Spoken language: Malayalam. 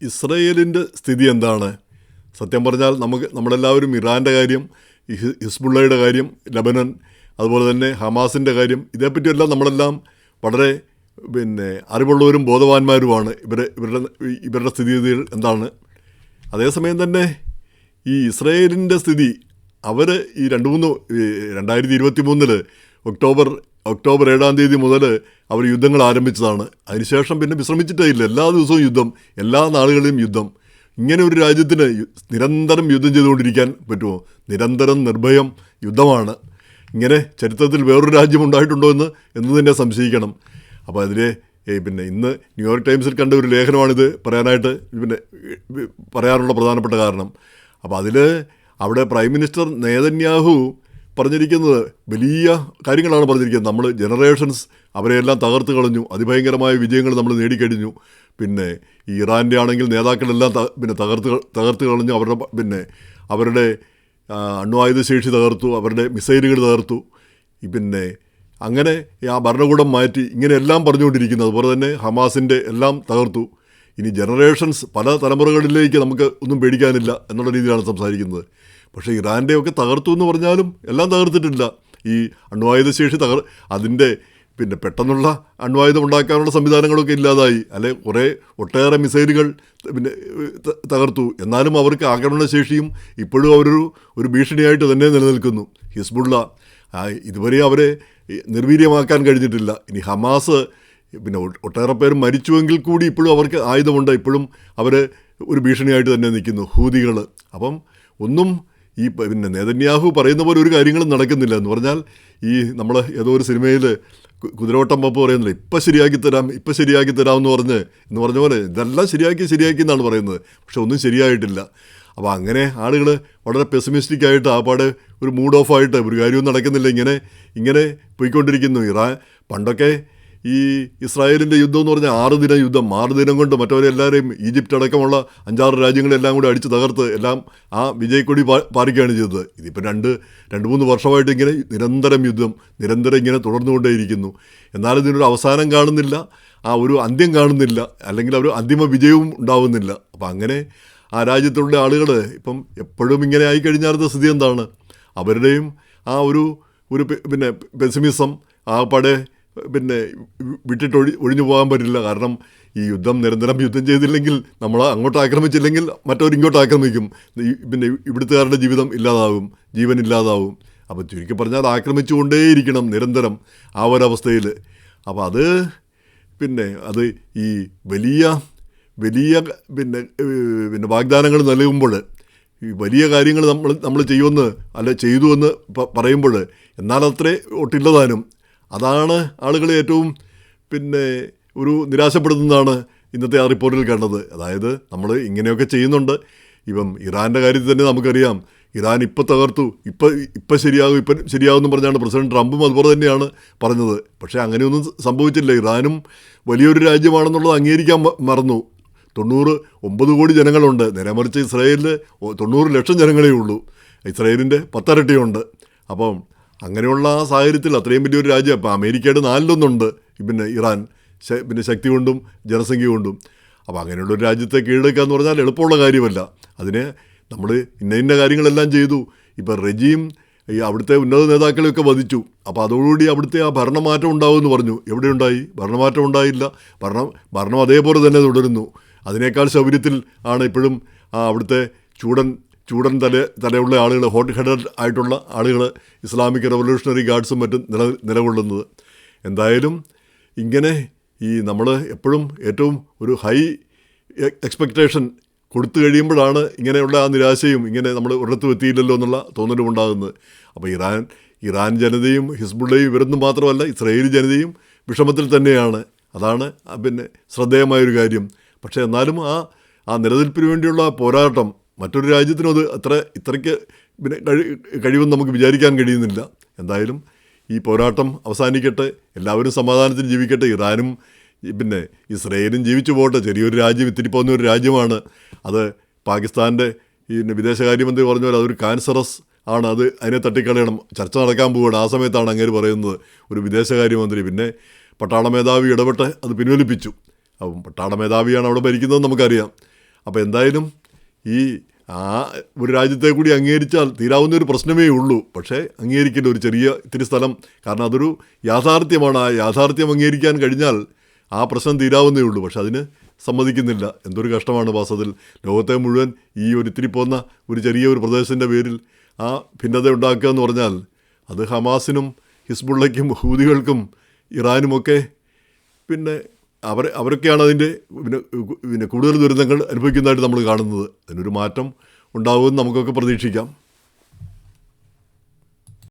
ഇസ്രയേലിൻ്റെ സ്ഥിതി എന്താണ്? സത്യം പറഞ്ഞാൽ നമ്മളെല്ലാവരും ഇറാൻ്റെ കാര്യം, ഹിസ്ബുള്ളയുടെ കാര്യം, ലബനൻ, അതുപോലെ തന്നെ ഹമാസിൻ്റെ കാര്യം, ഇതേപ്പറ്റിയെല്ലാം നമ്മളെല്ലാം വളരെ അറിവുള്ളവരും ബോധവാന്മാരുമാണ്. ഇവരുടെ സ്ഥിതിഗതികൾ എന്താണ്. അതേസമയം തന്നെ ഈ ഇസ്രയേലിൻ്റെ സ്ഥിതി, അവർ ഈ 2023 ഒക്ടോബർ 7 മുതൽ അവർ യുദ്ധങ്ങൾ ആരംഭിച്ചതാണ്. അതിനുശേഷം പിന്നെ വിശ്രമിച്ചിട്ടേ ഇല്ല. എല്ലാ ദിവസവും യുദ്ധം, എല്ലാ നാളുകളിലും യുദ്ധം. ഇങ്ങനെ ഒരു രാജ്യത്തിന് നിരന്തരം യുദ്ധം ചെയ്തുകൊണ്ടിരിക്കാൻ പറ്റുമോ? നിരന്തരം നിർഭയം യുദ്ധമാണ്. ഇങ്ങനെ ചരിത്രത്തിൽ വേറൊരു രാജ്യം ഉണ്ടായിട്ടുണ്ടോ എന്ന് തന്നെ സംശയിക്കണം. അപ്പോൾ അതിലെ ഇന്ന് ന്യൂയോർക്ക് ടൈംസിൽ കണ്ട ഒരു ലേഖനമാണിത് പറയാനുള്ള പ്രധാനപ്പെട്ട കാരണം. അപ്പോൾ അവിടെ പ്രൈം മിനിസ്റ്റർ നെതന്യാഹു പറഞ്ഞിരിക്കുന്നത് വലിയ കാര്യങ്ങളാണ് പറഞ്ഞിരിക്കുന്നത്. നമ്മൾ ജനറേഷൻസ് അവരെയെല്ലാം തകർത്ത് കളഞ്ഞു, അതിഭയങ്കരമായ വിജയങ്ങൾ നമ്മൾ നേടിക്കഴിഞ്ഞു. ഈ ഇറാൻ്റെ ആണെങ്കിൽ നേതാക്കളെല്ലാം തകർത്ത് കളഞ്ഞു. അവരുടെ അണ്വായുധ ശേഷി തകർത്തു, അവരുടെ മിസൈലുകൾ തകർത്തു. അങ്ങനെ ആ ഭരണകൂടം മാറ്റി, ഇങ്ങനെയെല്ലാം പറഞ്ഞുകൊണ്ടിരിക്കുന്നത്. അതുപോലെ തന്നെ ഹമാസിൻ്റെ എല്ലാം തകർത്തു. ഇനി ജനറേഷൻസ് പല തലമുറകളിലേക്ക് നമുക്ക് ഒന്നും പേടിക്കാനില്ല എന്നുള്ള രീതിയിലാണ് സംസാരിക്കുന്നത്. പക്ഷേ ഇറാൻ്റെയൊക്കെ തകർത്തു എന്ന് പറഞ്ഞാലും എല്ലാം തകർത്തിട്ടില്ല. ഈ അണ്വായുധ ശേഷി അതിൻ്റെ പെട്ടെന്നുള്ള അണ്വായുധം ഉണ്ടാക്കാനുള്ള സംവിധാനങ്ങളൊക്കെ ഇല്ലാതായി. ഒട്ടേറെ മിസൈലുകൾ തകർത്തു. എന്നാലും അവർക്ക് ആക്രമണശേഷിയും ഇപ്പോഴും ഒരു ഭീഷണിയായിട്ട് തന്നെ നിലനിൽക്കുന്നു. ഹിസ്ബുള്ള ഇതുവരെ അവരെ നിർവീര്യമാക്കാൻ കഴിഞ്ഞിട്ടില്ല. ഇനി ഹമാസ് ഒട്ടേറെ പേർ മരിച്ചുവെങ്കിൽ കൂടി ഇപ്പോഴും അവർക്ക് ആയുധമുണ്ട്. ഇപ്പോഴും അവർ ഒരു ഭീഷണിയായിട്ട് തന്നെ നിൽക്കുന്നു, ഹൂതികൾ. അപ്പം ഒന്നും ഈ നെതന്യാഹു പറയുന്ന പോലെ ഒരു കാര്യങ്ങളും നടക്കുന്നില്ല. എന്ന് പറഞ്ഞാൽ നമ്മൾ ഏതോ ഒരു സിനിമയിൽ കുതിരോട്ടം പപ്പ് പറയുന്നില്ല, ഇപ്പം ശരിയാക്കി തരാം എന്ന് പറഞ്ഞ പോലെ ഇതെല്ലാം ശരിയാക്കി എന്നാണ് പറയുന്നത്. പക്ഷെ ഒന്നും ശരിയായിട്ടില്ല. അപ്പോൾ അങ്ങനെ ആളുകൾ വളരെ പെസിമിസ്റ്റിക്കായിട്ട് ഒരു മൂഡ് ഓഫായിട്ട് ഒരു കാര്യവും നടക്കുന്നില്ല, ഇങ്ങനെ പോയിക്കൊണ്ടിരിക്കുന്നു. പണ്ടൊക്കെ ഈ ഇസ്രായേലിൻ്റെ യുദ്ധം എന്ന് പറഞ്ഞാൽ 6 ദിന യുദ്ധം, 6 ദിനം കൊണ്ട് മറ്റവരെല്ലാവരെയും ഈജിപ്റ്റ് അടക്കമുള്ള 5-6 രാജ്യങ്ങളെല്ലാം കൂടി അടിച്ച് തകർത്ത് എല്ലാം ആ വിജയക്കൊടി പാറിക്കുകയാണ് ചെയ്തത്. ഇതിപ്പോൾ 2-3 വർഷമായിട്ട് ഇങ്ങനെ നിരന്തരം ഇങ്ങനെ തുടർന്നുകൊണ്ടേയിരിക്കുന്നു. എന്നാലും ഇതിനൊരു അവസാനം കാണുന്നില്ല, ഒരു അന്ത്യം കാണുന്നില്ല, അല്ലെങ്കിൽ ഒരു അന്തിമ വിജയവും ഉണ്ടാവുന്നില്ല. അപ്പം അങ്ങനെ ആ രാജ്യത്തുള്ള ആളുകൾ ഇപ്പം എപ്പോഴും ഇങ്ങനെ ആയിക്കഴിഞ്ഞാലത്തെ സ്ഥിതി എന്താണ്? അവരുടെയും ഒരു പെസിമിസം വിട്ടിട്ട് ഒഴിഞ്ഞു പോകാൻ പറ്റില്ല. കാരണം ഈ നിരന്തരം യുദ്ധം ചെയ്തില്ലെങ്കിൽ, നമ്മൾ അങ്ങോട്ട് ആക്രമിച്ചില്ലെങ്കിൽ മറ്റവരിങ്ങോട്ട് ആക്രമിക്കും. ഇവിടുത്തുകാരുടെ ജീവൻ ഇല്ലാതാവും. അപ്പോൾ ചുരുക്കി പറഞ്ഞാൽ ആക്രമിച്ചുകൊണ്ടേയിരിക്കണം നിരന്തരം ആ ഒരവസ്ഥയിൽ. അപ്പോൾ അത് ഈ വലിയ വാഗ്ദാനങ്ങൾ നൽകുമ്പോൾ, ഈ വലിയ കാര്യങ്ങൾ നമ്മൾ ചെയ്യുമെന്ന് ചെയ്തു എന്ന് പറയുമ്പോൾ എന്നാൽ അത്രേ ഒട്ടില്ലതാനും. അതാണ് ആളുകളെ ഏറ്റവും ഒരു നിരാശപ്പെടുത്തുന്നതാണ് ഇന്നത്തെ ആ റിപ്പോർട്ടിൽ കണ്ടത്. അതായത് നമ്മൾ ഇങ്ങനെയൊക്കെ ചെയ്യുന്നുണ്ട്. ഇപ്പം ഇറാൻ്റെ കാര്യത്തിൽ തന്നെ നമുക്കറിയാം, ഇറാൻ ഇപ്പം തകർത്തു, ഇപ്പം ശരിയാകുമെന്ന് പറഞ്ഞാണ് പ്രസിഡന്റ് ട്രംപും അതുപോലെ തന്നെയാണ് പറഞ്ഞത്. പക്ഷേ അങ്ങനെയൊന്നും സംഭവിച്ചില്ല. ഇറാനും വലിയൊരു രാജ്യമാണെന്നുള്ളത് അംഗീകരിക്കാൻ മറന്നു. 99 കോടി ജനങ്ങളുണ്ട്. നേരെമറിച്ച് ഇസ്രായേലിൽ 90 ലക്ഷം ജനങ്ങളേ ഉള്ളൂ. ഇസ്രായേലിൻ്റെ 10 ഇരട്ടിയുണ്ട്. അപ്പം അങ്ങനെയുള്ള ആ സാഹചര്യത്തിൽ അത്രയും വലിയൊരു രാജ്യം, അപ്പോൾ അമേരിക്കയുടെ 4-1 ഇറാൻ, ശക്തി കൊണ്ടും ജനസംഖ്യ കൊണ്ടും. അപ്പോൾ അങ്ങനെയുള്ളൊരു രാജ്യത്തെ കീഴടക്കുക എന്ന് പറഞ്ഞാൽ എളുപ്പമുള്ള കാര്യമല്ല. അതിന് നമ്മൾ ഇന്ന കാര്യങ്ങളെല്ലാം ചെയ്തു. ഇപ്പോൾ റെജീം അവിടുത്തെ ഉന്നത നേതാക്കളെയൊക്കെ വധിച്ചു. അപ്പോൾ അതോടുകൂടി അവിടുത്തെ ആ ഭരണമാറ്റം ഉണ്ടാവുമെന്ന് പറഞ്ഞു. എവിടെയുണ്ടായി? ഭരണമാറ്റം ഉണ്ടായില്ല. ഭരണം അതേപോലെ തന്നെ തുടരുന്നു. അതിനേക്കാൾ സൗകര്യത്തിൽ ആണ് ഇപ്പോഴും അവിടുത്തെ ചൂടൻ തലയുള്ള ആളുകൾ, ഹോട്ട് ഹെഡഡ് ആയിട്ടുള്ള ആളുകൾ, ഇസ്ലാമിക് റവല്യൂഷണറി ഗാർഡ്സും മറ്റും നിലകൊള്ളുന്നത്. എന്തായാലും ഇങ്ങനെ നമ്മൾ എപ്പോഴും ഏറ്റവും ഒരു ഹൈ എക്സ്പെക്റ്റേഷൻ കൊടുത്തു കഴിയുമ്പോഴാണ് ഇങ്ങനെയുള്ള ആ നിരാശയും നമ്മൾ ഒരിടത്തും എത്തിയില്ലല്ലോ എന്നുള്ള തോന്നലും ഉണ്ടാകുന്നത്. അപ്പോൾ ഇറാൻ ജനതയും ഹിസ്ബുള്ളയും ഇവരൊന്നും മാത്രമല്ല, ഇസ്രായേലി ജനതയും വിഷമത്തിൽ തന്നെയാണ്. അതാണ് ശ്രദ്ധേയമായൊരു കാര്യം. പക്ഷേ എന്നാലും ആ നിലനിൽപ്പിന് വേണ്ടിയുള്ള പോരാട്ടം മറ്റൊരു രാജ്യത്തിനും ഇത്രയ്ക്ക് കഴിവെന്ന് നമുക്ക് വിചാരിക്കാൻ കഴിയുന്നില്ല. എന്തായാലും ഈ പോരാട്ടം അവസാനിക്കട്ടെ, എല്ലാവരും സമാധാനത്തിൽ ജീവിക്കട്ടെ. ഇറാനും ഇസ്രയേലും ജീവിച്ചു പോട്ടെ. ചെറിയൊരു രാജ്യം, ഇത്തിരി പോകുന്ന ഒരു രാജ്യമാണ് അത്. പാകിസ്ഥാൻ്റെ വിദേശകാര്യമന്ത്രി പറഞ്ഞ പോലെ അതൊരു ക്യാൻസറസ് ആണ്, അതിനെ തട്ടിക്കളയണം. ചർച്ച നടക്കാൻ പോവുകയാണ്. ആ സമയത്താണ് അങ്ങേര് പറയുന്നത്, ഒരു വിദേശകാര്യമന്ത്രി. പിന്നെ പട്ടാള മേധാവി ഇടപെട്ട് അത് പിൻവലിപ്പിച്ചു. അപ്പം പട്ടാള മേധാവിയാണ് അവിടെ ഭരിക്കുന്നതെന്ന് നമുക്കറിയാം. അപ്പോൾ എന്തായാലും ഈ ഒരു രാജ്യത്തെ കൂടി അംഗീകരിച്ചാൽ തീരാവുന്ന ഒരു പ്രശ്നമേ ഉള്ളൂ. പക്ഷേ അംഗീകരിക്കില്ല ഒരു ചെറിയ ഇത്തിരി സ്ഥലം, കാരണം അതൊരു യാഥാർത്ഥ്യമാണ്. ആ യാഥാർത്ഥ്യം അംഗീകരിക്കാൻ കഴിഞ്ഞാൽ ആ പ്രശ്നം തീരാവുന്നേ ഉള്ളൂ. പക്ഷെ അതിന് സമ്മതിക്കുന്നില്ല. എന്തൊരു കഷ്ടമാണ് വാസ്തവത്തിൽ. ലോകത്തെ മുഴുവൻ ഈ ഒരു ഇത്തിരി പോന്ന ഒരു ചെറിയ ഒരു പ്രദേശത്തിൻ്റെ പേരിൽ ആ ഭിന്നത ഉണ്ടാക്കുക എന്ന് പറഞ്ഞാൽ അത് ഹമാസിനും ഹിസ്ബുള്ളയ്ക്കും ഹൂതികൾക്കും ഇറാനുമൊക്കെ പിന്നെ അവരൊക്കെയാണ് അതിൻ്റെ പിന്നെ കൂടുതൽ ദുരിതങ്ങൾ അനുഭവിക്കുന്നതായിട്ട് നമ്മൾ കാണുന്നത്. അതിനൊരു മാറ്റം ഉണ്ടാകുമെന്ന് നമുക്കൊക്കെ പ്രതീക്ഷിക്കാം.